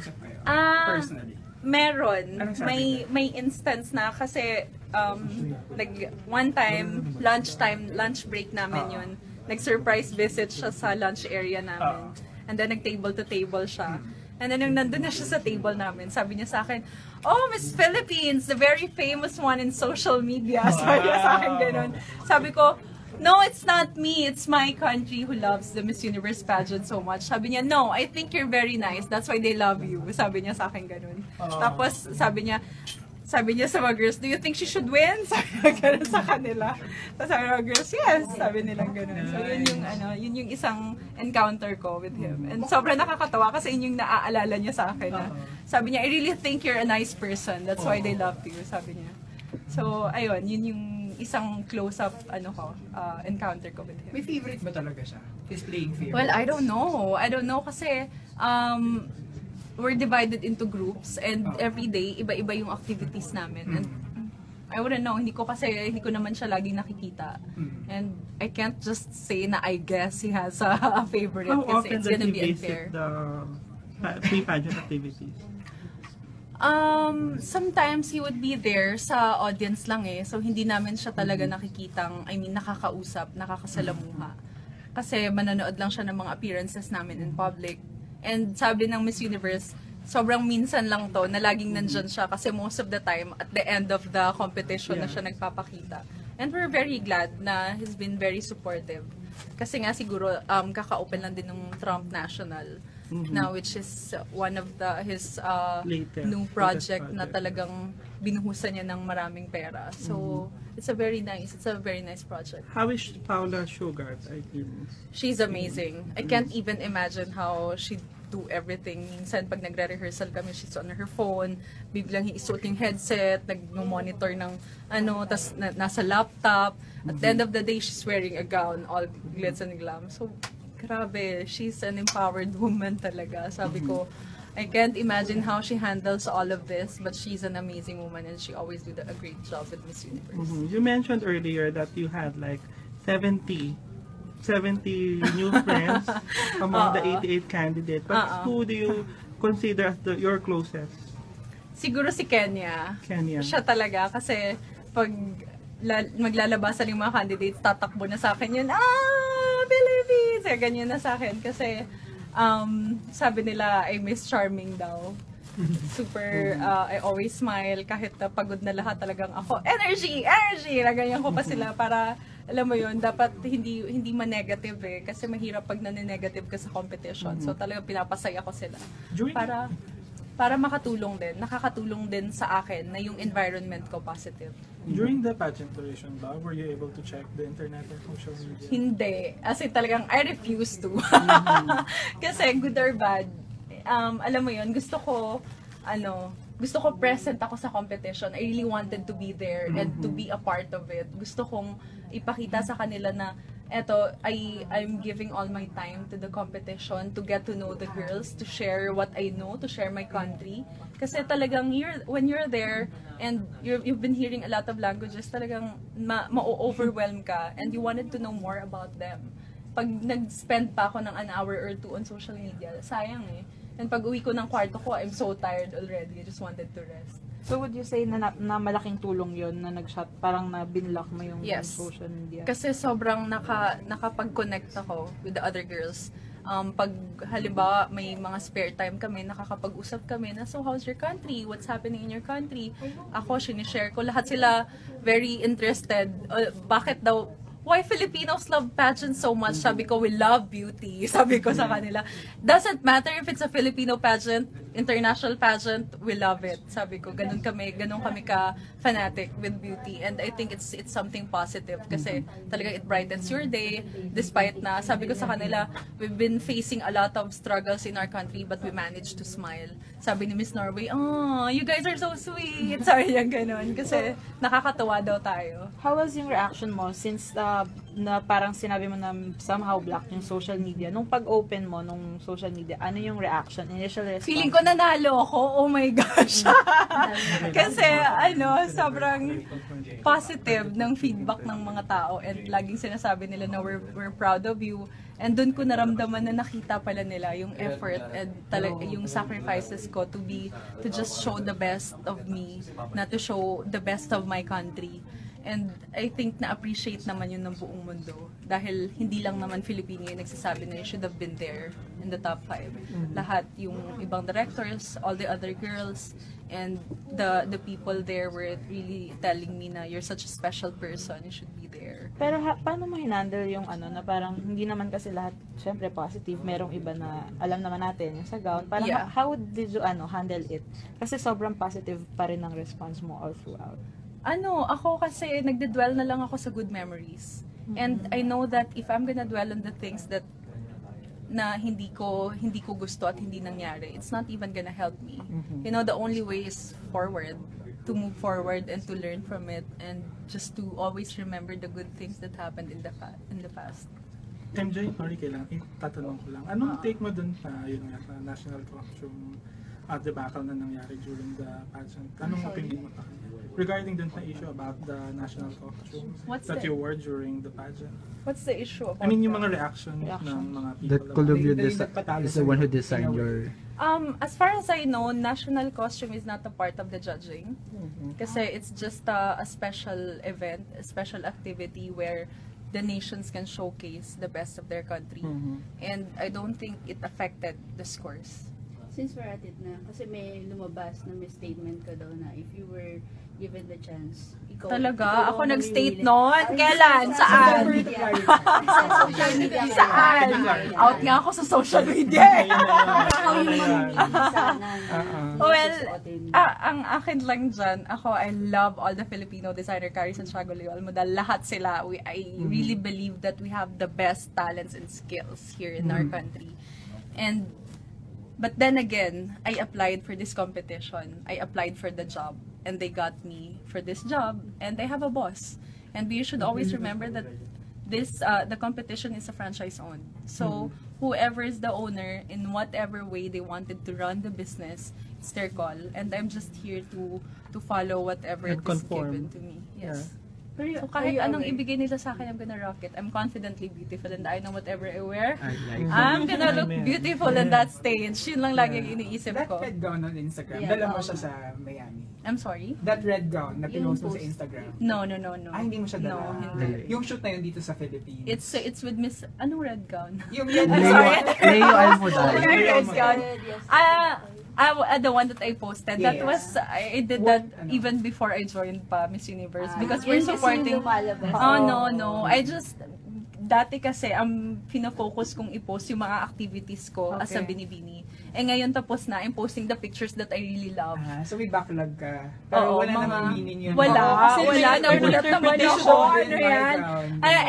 nag-usap kayo? Personally? Meron. Anong sabi May instance na kasi one time, lunch break namin yun. Nag-surprise visit siya sa lunch area namin. And then nag-table to table siya. And then nung nandun na siya sa table namin, sabi niya sa akin, "Oh, Miss Philippines, the very famous one in social media." Sabi niya sa akin ganun. Sabi ko, "No, it's not me. It's my country who loves the Miss Universe pageant so much." Sabi niya, "No, I think you're very nice. That's why they love you." Sabi niya sa akin ganun. Tapos sabi niya sa mga girls, "Do you think she should win?" Sabi niya ganun sa kanila. Tapos sabi ng mga girls, "Yes." Sabi nilang ganun. So yun yung isang encounter ko with him. And sobrang nakakatawa kasi yun yung naaalala niya sa akin. Sabi niya, "I really think you're a nice person. That's why they love you." Sabi niya. So ayun, yun yung isang close-up encounter ko with him. May favorite ba talaga siya? He's playing favorites? Well, I don't know kasi we're divided into groups and every day iba-iba yung activities namin. And I wouldn't know, hindi ko naman siya laging nakikita. And I can't just say na I guess he has a favorite kasi it's gonna be unfair. The pre-pageant activities? Sometimes he would be there sa audience lang so hindi namin siya talaga nakikitang, nakakausap, nakakasalamuha. Kasi manonood lang siya ng mga appearances namin in public. And sabi ng Miss Universe, sobrang minsan lang to na laging nandyan siya kasi most of the time at the end of the competition na siya nagpapakita. And we're very glad na he's been very supportive. Kasi nga siguro kaka-open lang din ng Trump National. Now, which is one of his new project na talagang binuhusan niya ng maraming pera. So, it's a very nice project. How is Paula Sugar? She's amazing. I can't even imagine how she do everything. Minsan, pag nagre-rehearsal kami, she's on her phone, biglang isuot yung headset, nag-monitor ng tas nasa laptop. At the end of the day, she's wearing a gown, all glitz and glam. So, grabe, she's an empowered woman talaga. Sabi ko, I can't imagine how she handles all of this, but she's an amazing woman and she always did a great job with Miss Universe. You mentioned earlier that you had like 70 new friends among the 88 candidates. But who do you consider as your closest? Siguro si Kenya. Kenya. Siya talaga kasi pag maglalabasan yung mga candidates, tatakbo na sa akin yun, Philippines! Ganyan na sa akin kasi sabi nila I miss charming daw. Super, I always smile kahit pagod na lahat, talagang ako, energy! Ganyan ko pa sila para, alam mo yun, dapat hindi ma-negative kasi mahirap pag nane-negative ka sa competition. So talagang pinapasaya ko sila. Para nakakatulong din sa akin na yung environment ko positive. During the pageant duration ba, were you able to check the internet or social media? Hindi. As in talagang, I refuse to. Kasi good or bad, alam mo yun, gusto ko present ako sa competition. I really wanted to be there and to be a part of it. Gusto kong ipakita sa kanila na I'm giving all my time to the competition, to get to know the girls, to share what I know, to share my country. Kasi talagang when you're there and you've been hearing a lot of languages, talagang ma-overwhelm ka and you wanted to know more about them. Pag nag-spend pa ako ng an hour or two on social media, sayang And pag uwi ko ng kwarto ko, I'm so tired already. I just wanted to rest. So would you say na malaking tulong yon na nag-shot, parang na binlock mo yung social media? Kasi sobrang nakapag-connect ako with the other girls. Pag halimbawa may mga spare time kami, nakakapag-usap kami na, so how's your country? What's happening in your country? Ako, sinishare ko. Lahat sila very interested. Bakit daw, why Filipinos love pageants so much? Sabi ko, we love beauty. Sabi ko sa kanila, doesn't matter if it's a Filipino pageant, international pageant, we love it. Sabi ko, ganun kami ka-fanatic with beauty. And I think it's something positive kasi talaga it brightens your day. Despite na, sabi ko sa kanila, we've been facing a lot of struggles in our country but we managed to smile. Sabi ni Miss Norway, oh, you guys are so sweet. Sabi niya ganun kasi nakakatawa daw tayo. How was yung reaction mo since na parang sinabi mo na somehow block yung social media. Nung pag-open mo nung social media, ano yung reaction, initial response? Feeling ko nanalo ako. Oh my gosh. Kasi sobrang positive ng feedback ng mga tao and laging sinasabi nila na we're proud of you. And doon ko naramdaman na nakita pala nila yung effort and yung sacrifices ko to just show the best of me, na to show the best of my country. And I think na-appreciate naman yun ng buong mundo. Dahil hindi lang naman Filipino yung nagsasabi na you should have been there in the top 5. Lahat, yung ibang directors, all the other girls, and the people there were really telling me na you're such a special person, you should be there. Pero paano mo hinandle yung na parang hindi naman kasi lahat, syempre positive, merong iba na alam naman natin yung sa gown. Parang how did you handle it? Kasi sobrang positive pa rin ang response mo all throughout. Ako kasi nagde-dwell na lang ako sa good memories. And I know that if I'm gonna dwell on the things that na hindi ko gusto at hindi nangyari, it's not even gonna help me. You know, the only way is forward, to move forward and to learn from it and just to always remember the good things that happened in the past. MJ, sorry, tatanong ko lang. Anong take mo dun sa national costume debacle na nangyari during the pageant? Anong opinion mo pa regarding dun sa issue about the national costume that you wore during the pageant? What's the issue about yung mga reaction ng mga people. That Columbia is the one who designed your... As far as I know, national costume is not a part of the judging. Kasi it's just a special event, a special activity where the nations can showcase the best of their country. And I don't think it affected the scores. Since we're at it na, kasi may lumabas na may statement ka daw na if you were given the chance, ikaw... Talaga? Ako nag-state nun? Kailan? Saan? Social media. Saan? Out nga ako sa social media. Well, ang akin lang dyan, I love all the Filipino designer Carrie Santiago Leal mo dahil lahat sila, I really believe that we have the best talents and skills here in our country. But then again, I applied for this competition. I applied for the job. And they got me for this job. And I have a boss. And we should always remember that the competition is a franchise owned. So whoever is the owner, in whatever way they wanted to run the business, it's their call. And I'm just here to follow whatever is given to me. Yes. So kahit anong ibigay nila sa akin, I'm gonna rock it. I'm confidently beautiful and I know whatever I wear, I'm gonna look beautiful in that stage. Yun lang lagi yung iniisip ko. That red gown on Instagram, dala mo siya sa Miami. I'm sorry? That red gown na pinost mo sa Instagram. No. Hindi mo siya dala? No, hindi. Yung shoot na yun dito sa Philippines. It's with Miss... Anong red gown? Yung Leo Almodal. Red gown. The one that I posted, that was, I did that even before I joined Miss Universe because we're supporting... No. I just... Dati kasi, ang pinafocus kong i-post yung mga activities ko as a binibini. Ngayon tapos na, I'm posting the pictures that I really love. So may backlog ka. Pero wala namang meaning yun. Wala. Nagulat naman ako. Ano yan?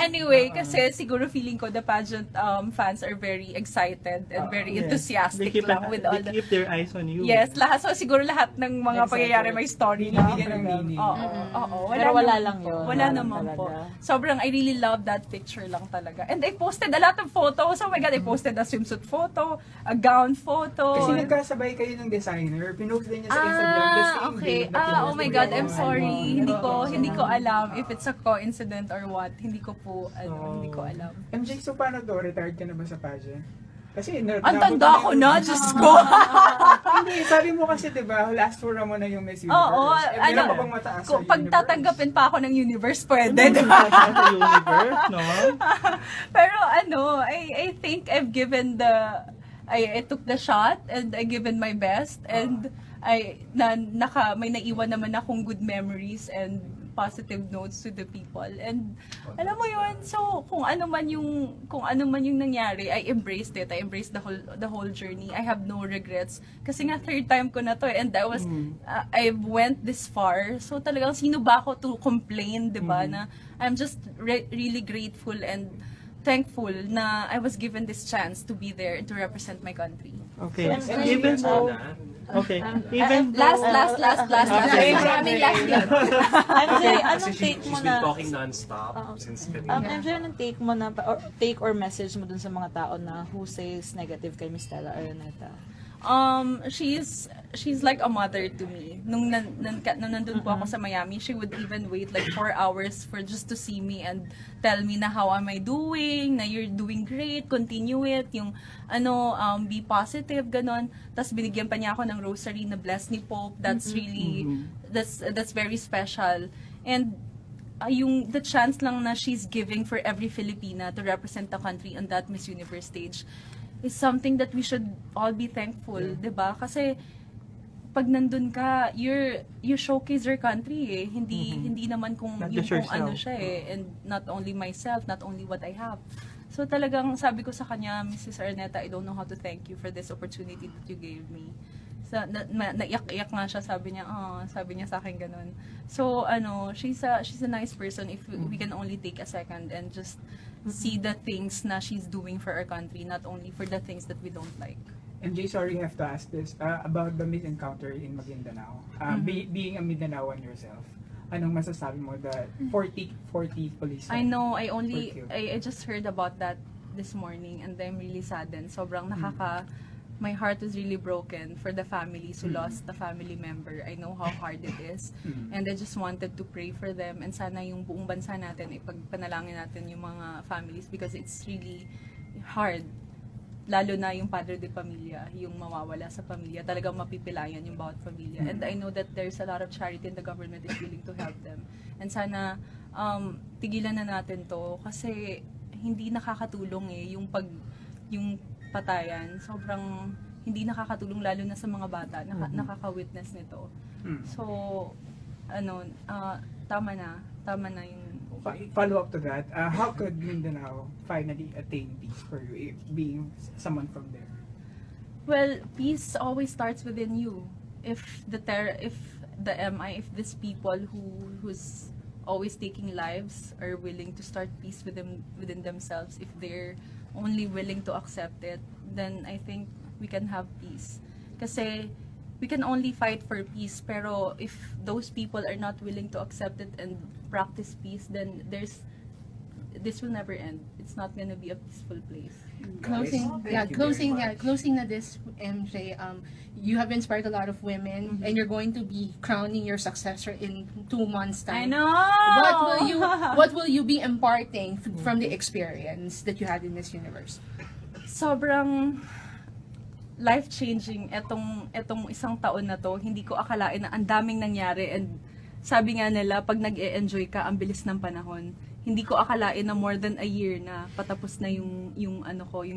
Anyway, Uh-huh. kasi siguro feeling ko the pageant fans are very excited and very enthusiastic lang with all They keep their eyes on you. Yes, lahat. So siguro lahat ng mga pangyayari may story na. Binibigyan ng meaning. Oo. Pero wala lang yun. Wala naman po. Sobrang I really love that picture lang talaga. And I posted a lot of photos. Oh my God, I posted a swimsuit photo, a gown photo. Kasi nagkasabay kayo ng designer. Pinost din niya sa Instagram the same day. Oh my God, I'm sorry. Hindi ko alam if it's a coincidence or what. Hindi ko alam. MJ, so paano to? Retired ka na ba sa pageant? Kasi ang tanda ko na, Diyos ko. Hindi, sabi mo kasi diba, last tour mo na yung Miss Universe. Oo, meron pa bang mataas sa pag Universe? tatanggapin pa ako ng Universe, pwede. Sa Universe, no? Pero I think I've given I took the shot and I given my best and may naiwan naman akong good memories and positive notes to the people. And alam mo yun, so kung ano man yung nangyari, I embraced it. I embraced the whole journey. I have no regrets. Kasi nga third time ko na to and I went this far. So talagang sino ba ako to complain, 'di ba? Na I'm just really grateful and thankful na I was given this chance to be there and to represent my country. Okay. And given mo, Okay. Even Last. Okay. Maraming last yun. MJ, anong take mo She's been na... talking non-stop since MJ, anong take mo na, or take or message mo dun sa mga tao na who says negative kay Miss Stella Araneta? She's like a mother to me. Nung nandun po ako sa Miami, she would even wait like 4 hours for just to see me and tell me na how am I doing, na you're doing great, continue it, yung be positive, ganon. Tapos binigyan pa niya ako ng rosary na bless ni Pope. That's really, that's very special. And yung the chance lang na she's giving for every Filipina to represent the country on that Miss Universe stage is something that we should all be thankful, 'di ba? Kasi pag nandun ka, you showcase your country eh. Hindi naman kung Not yung just kung yourself. ano siya eh, and not only myself, not only what I have. So talagang sabi ko sa kanya, Mrs. Araneta, I don't know how to thank you for this opportunity that you gave me. So, naiyak-iyak nga siya, sabi niya sa akin ganun. So she's a nice person if we can only take a second and just see the things na she's doing for our country, not only for the things that we don't like. MJ, sorry, I have to ask this about the meet encounter in Maguindanao. Being a Mindanaoan yourself, anong masasabi mo that 40 police? I know, I just heard about that this morning and I'm really saddened. Sobrang my heart is really broken for the families who lost a family member. I know how hard it is. And I just wanted to pray for them and sana yung buong bansa natin, ipagpanalangin natin yung mga families because it's really hard. Lalo na yung padre de pamilya, yung mawawala sa pamilya, talagang mapipilayan yung bawat pamilya. And I know that there's a lot of charity and the government is willing to help them. And sana tigilan na natin to kasi hindi nakakatulong eh yung patayan. Sobrang hindi nakakatulong lalo na sa mga bata, nakaka-witness nito. So tama na yung follow up to that, how could Mindanao finally attain peace for you, being someone from there? Well, peace always starts within you. If these people who's always taking lives are willing to start peace within themselves, if they're only willing to accept it, then I think we can have peace. Kasi we can only fight for peace, pero if those people are not willing to accept it and practice peace, then this will never end. It's not gonna be a peaceful place. Closing na this, MJ, you have inspired a lot of women, and you're going to be crowning your successor in 2 months' I time. know! What will you be imparting from the experience that you had in Miss Universe? Sobrang life-changing etong isang taon na to. Hindi ko akalain na ang daming nangyari, and sabi nga nila, pag nag-e-enjoy ka, ang bilis ng panahon. Hindi ko akalain na more than a year na patapos na yung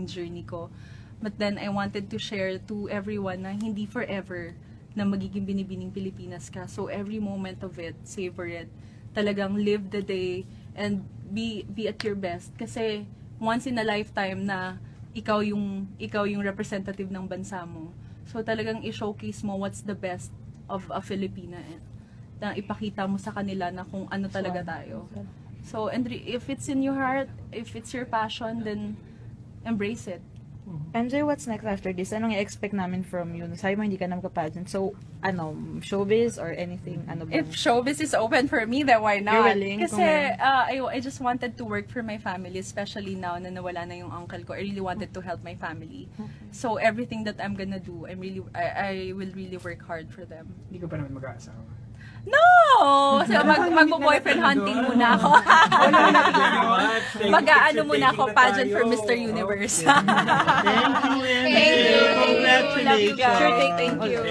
journey ko. But then I wanted to share to everyone na hindi forever na magiging binibining Pilipinas ka. So every moment of it, savor it. Talagang live the day and be at your best. Kasi once in a lifetime na ikaw yung representative ng bansa mo. So talagang i-showcase mo what's the best of a Filipina. Na ipakita mo sa kanila na kung ano talaga tayo. So, and if it's in your heart, if it's your passion, then embrace it. MJ, what's next after this? Anong i-expect namin from you? Sabi mo hindi ka na magpa-pageant. So, showbiz or anything? If showbiz is open for me, then why not? You're willing? Kasi I just wanted to work for my family, especially now na nawala na yung uncle ko. I really wanted to help my family. So, everything that I'm gonna do, I will really work hard for them. Hindi ko pa naman mag-aasawa. No! So, mag-boyfriend hunting muna ako. Mag-aano muna ako, pageant for Mr. Universe. Thank you, MJ. Thank you. Congratulations. Love you guys. Sure, thank you.